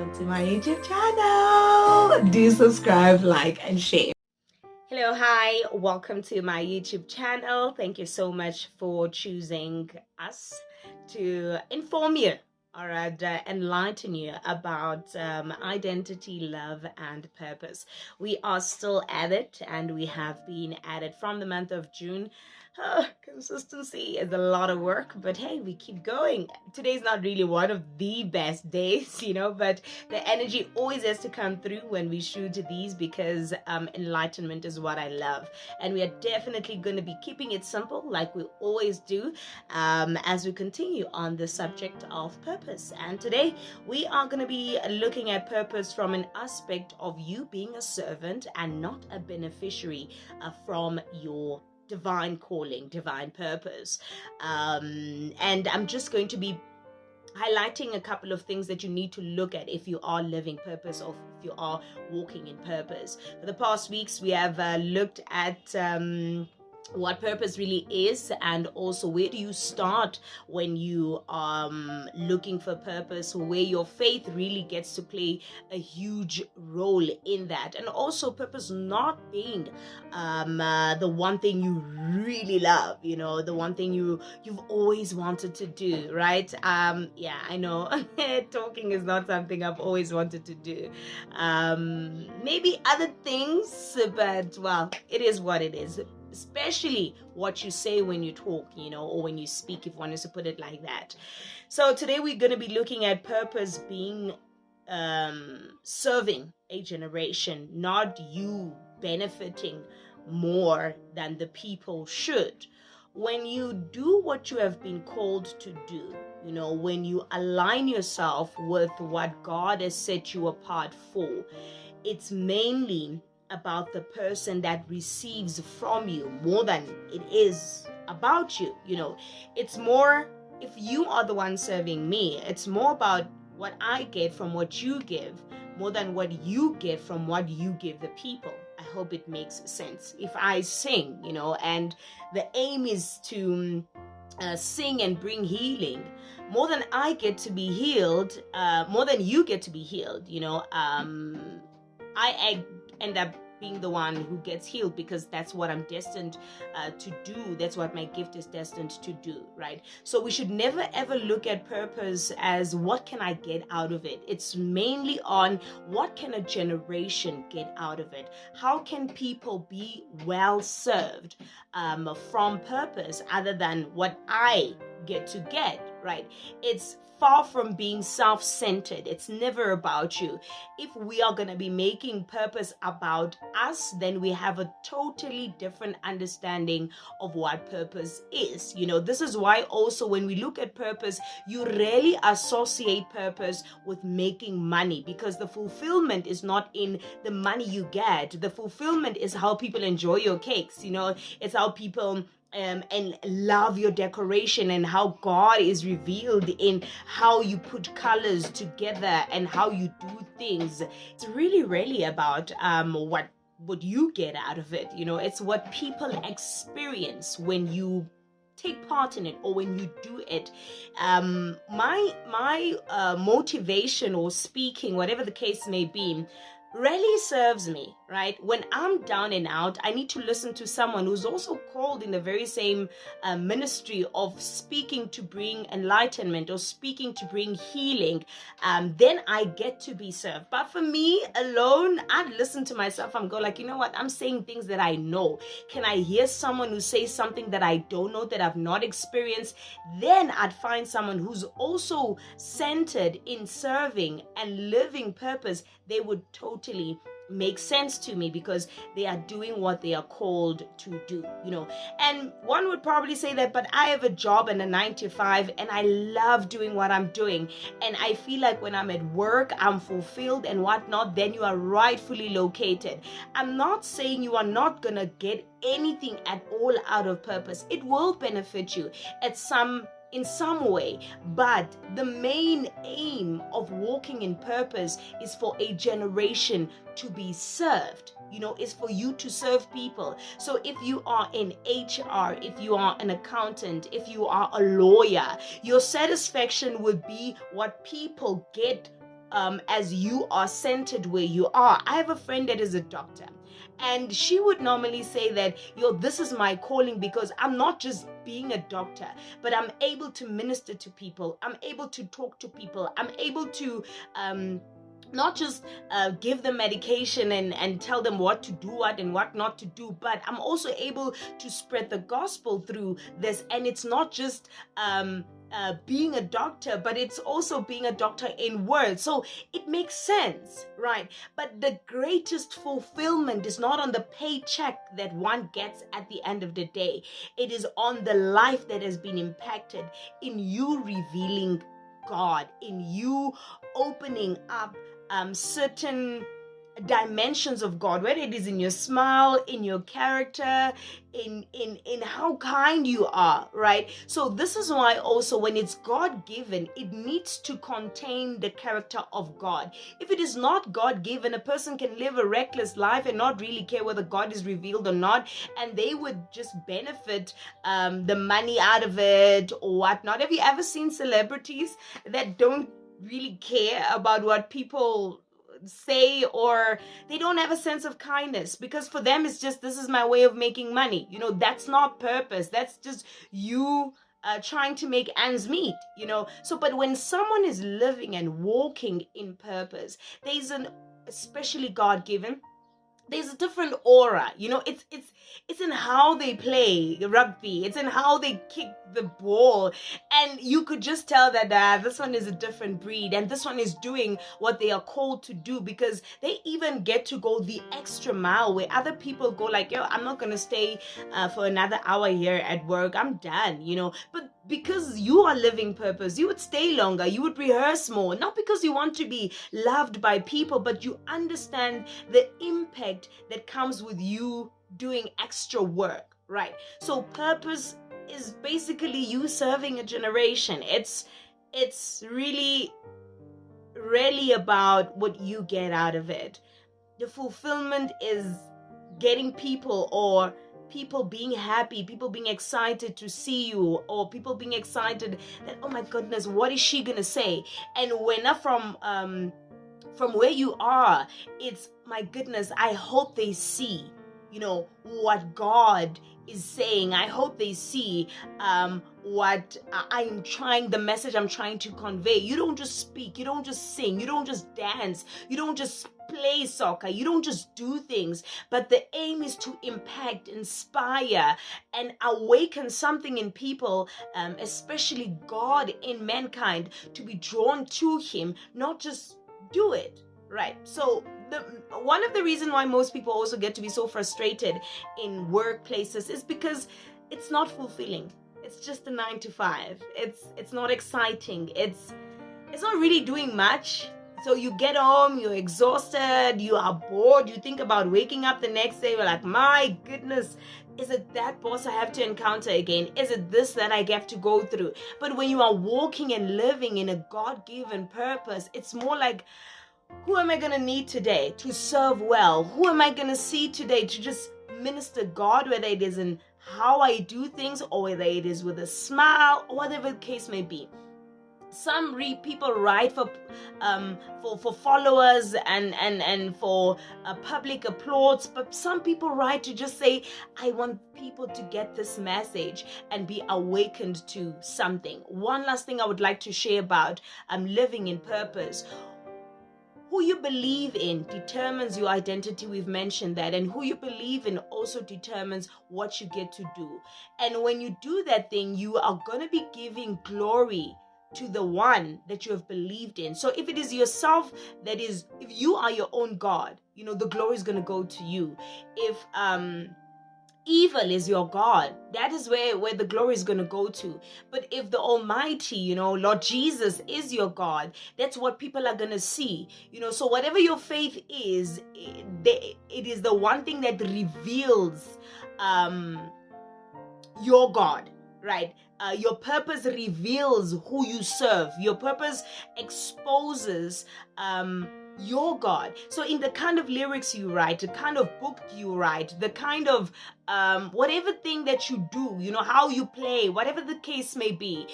welcome to my YouTube channel. Do subscribe, like, and share. Hello, hi, welcome to my YouTube channel. Thank you so much for choosing us to inform you or enlighten you about identity, love, and purpose. We are still at it, and we have been at it from the month of June. Consistency is a lot of work, but hey, we keep going. Today's not really one of the best days, but the energy always has to come through when we shoot these because enlightenment is what I love. And we are definitely going to be keeping it simple like we always do as we continue on the subject of purpose. And today we are going to be looking at purpose from an aspect of you being a servant and not a beneficiary from your divine calling, divine purpose. And I'm just going to be highlighting a couple of things that you need to look at if you are living purpose or if you are walking in purpose. For the past weeks, we have looked at what purpose really is, and also where do you start when you are looking for purpose, where your faith really gets to play a huge role in that, and also purpose not being the one thing you really love, the one thing you've always wanted to do, right? Yeah, I know talking is not something I've always wanted to do. Maybe other things, but well, it is what it is. Especially what you say when you talk, or when you speak, if one is to put it like that. So today we're going to be looking at purpose being serving a generation, not you benefiting more than the people should. When you do what you have been called to do, when you align yourself with what God has set you apart for, it's mainly about the person that receives from you more than it is about you. It's more, if you are the one serving me, it's more about what I get from what you give more than what you get from what you give the people. I hope it makes sense. If I sing, and the aim is to sing and bring healing, more than I get to be healed, more than you get to be healed, I end up being the one who gets healed because that's what I'm destined to do. That's what my gift is destined to do, right? So we should never ever look at purpose as what can I get out of it. It's mainly on what can a generation get out of it. How can people be well served from purpose other than what I get to get, right? It's far from being self-centered. It's never about you. If we are going to be making purpose about us, then we have a totally different understanding of what purpose is. This is why also when we look at purpose, you rarely associate purpose with making money, because the fulfillment is not in the money you get. The fulfillment is how people enjoy your cakes. It's how people and love your decoration, and how God is revealed in how you put colors together and how you do things. It's really about what you get out of it. It's what people experience when you take part in it or when you do it. My motivation or speaking, whatever the case may be, rarely serves me, right? When I'm down and out, I need to listen to someone who's also called in the very same ministry of speaking to bring enlightenment or speaking to bring healing. Then I get to be served. But for me alone, I'd listen to myself and go like, you know what? I'm saying things that I know. Can I hear someone who says something that I don't know, that I've not experienced? Then I'd find someone who's also centered in serving and living purpose. They would totally make sense to me because they are doing what they are called to do, And one would probably say that, but I have a job and a 9-to-5 and I love doing what I'm doing. And I feel like when I'm at work, I'm fulfilled and whatnot, then you are rightfully located. I'm not saying you are not going to get anything at all out of purpose. It will benefit you in some way, but the main aim of walking in purpose is for a generation to be served. Is for you to serve people. So if you are in HR, if you are an accountant, if you are a lawyer, your satisfaction would be what people get as you are centered where you are. I have a friend that is a doctor, and she would normally say that, this is my calling, because I'm not just being a doctor, but I'm able to minister to people. I'm able to talk to people. I'm able to not just give them medication and tell them what to do and what not to do, but I'm also able to spread the gospel through this. And it's not just being a doctor, but it's also being a doctor in words. So it makes sense, right? But the greatest fulfillment is not on the paycheck that one gets at the end of the day. It is on the life that has been impacted, in you revealing God, in you opening up certain dimensions of God, whether it is in your smile, in your character, in how kind you are, right? So this is why also, when it's God-given, it needs to contain the character of God. If it is not God-given, a person can live a reckless life and not really care whether God is revealed or not, and they would just benefit the money out of it or whatnot. Have you ever seen celebrities that don't really care about what people say, or they don't have a sense of kindness, because for them it's just, this is my way of making money? That's not purpose. That's just you trying to make ends meet, So, but when someone is living and walking in purpose, there's especially God-given, there's a different aura, it's in how they play rugby, it's in how they kick the ball, and you could just tell that this one is a different breed, and this one is doing what they are called to do, because they even get to go the extra mile where other people go like, I'm not gonna stay for another hour here at work, I'm done, but because you are living purpose, you would stay longer, you would rehearse more, not because you want to be loved by people, but you understand the impact that comes with you doing extra work, right? So purpose is basically you serving a generation. It's really about what you get out of it. The fulfillment is getting people being happy, people being excited to see you, or people being excited that, oh my goodness, what is she gonna say? And when from where you are, it's, my goodness, I hope they see what God is saying. I hope they see what the message I'm trying to convey. You don't just speak, you don't just sing, you don't just dance, you don't just play soccer, you don't just do things, but the aim is to impact, inspire, and awaken something in people, especially God in mankind, to be drawn to Him, not just do it, right? So one of the reasons why most people also get to be so frustrated in workplaces is because it's not fulfilling. It's just a 9 to 5. It's not exciting. It's not really doing much. So you get home, you're exhausted, you are bored, you think about waking up the next day, you're like, my goodness, is it that boss I have to encounter again? Is it this that I have to go through? But when you are walking and living in a God-given purpose, it's more like, who am I going to meet today to serve well? Who am I going to see today to just minister God, whether it is in how I do things, or whether it is with a smile, or whatever the case may be. Some people write for followers and for public applause, but some people write to just say, I want people to get this message and be awakened to something. One last thing I would like to share about living in purpose. Who you believe in determines your identity. We've mentioned that. And who you believe in also determines what you get to do. And when you do that thing, you are going to be giving glory to the one that you have believed in. So if it is yourself, if you are your own God, the glory is going to go to you. If evil is your God, that is where the glory is going to go to. But if the Almighty, Lord Jesus is your God, that's what people are going to see. So whatever your faith is, it is the one thing that reveals your God, right? Your purpose reveals who you serve. Your purpose exposes your God. So in the kind of lyrics you write, the kind of book you write, the kind of whatever thing that you do, how you play, whatever the case may be,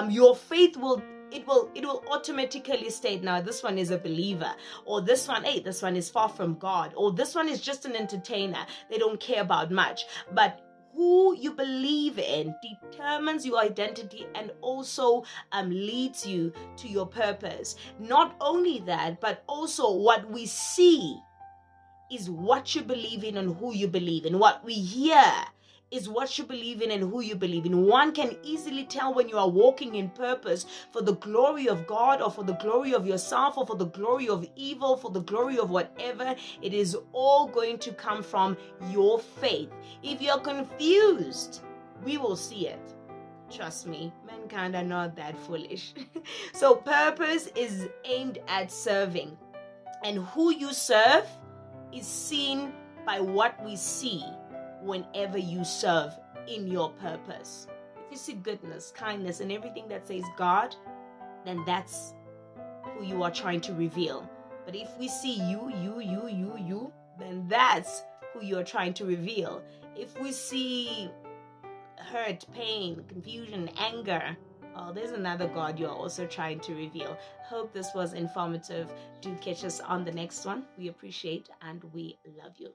your faith will it will automatically state, now this one is a believer, or this one, hey, this one is far from God, or this one is just an entertainer, they don't care about much. But who you believe in determines your identity and also leads you to your purpose. Not only that, but also what we see is what you believe in and who you believe in. What we hear is what you believe in and who you believe in. One can easily tell when you are walking in purpose for the glory of God, or for the glory of yourself, or for the glory of evil, for the glory of whatever. It is all going to come from your faith. If you're confused, we will see it. Trust me, mankind are not that foolish. So purpose is aimed at serving, and who you serve is seen by what we see whenever you serve in your purpose. If you see goodness, kindness, and everything that says God, then that's who you are trying to reveal. But if we see you, then that's who you are trying to reveal. If we see hurt, pain, confusion, anger, oh, there's another God you're also trying to reveal. Hope this was informative. Do catch us on the next one. We appreciate and we love you.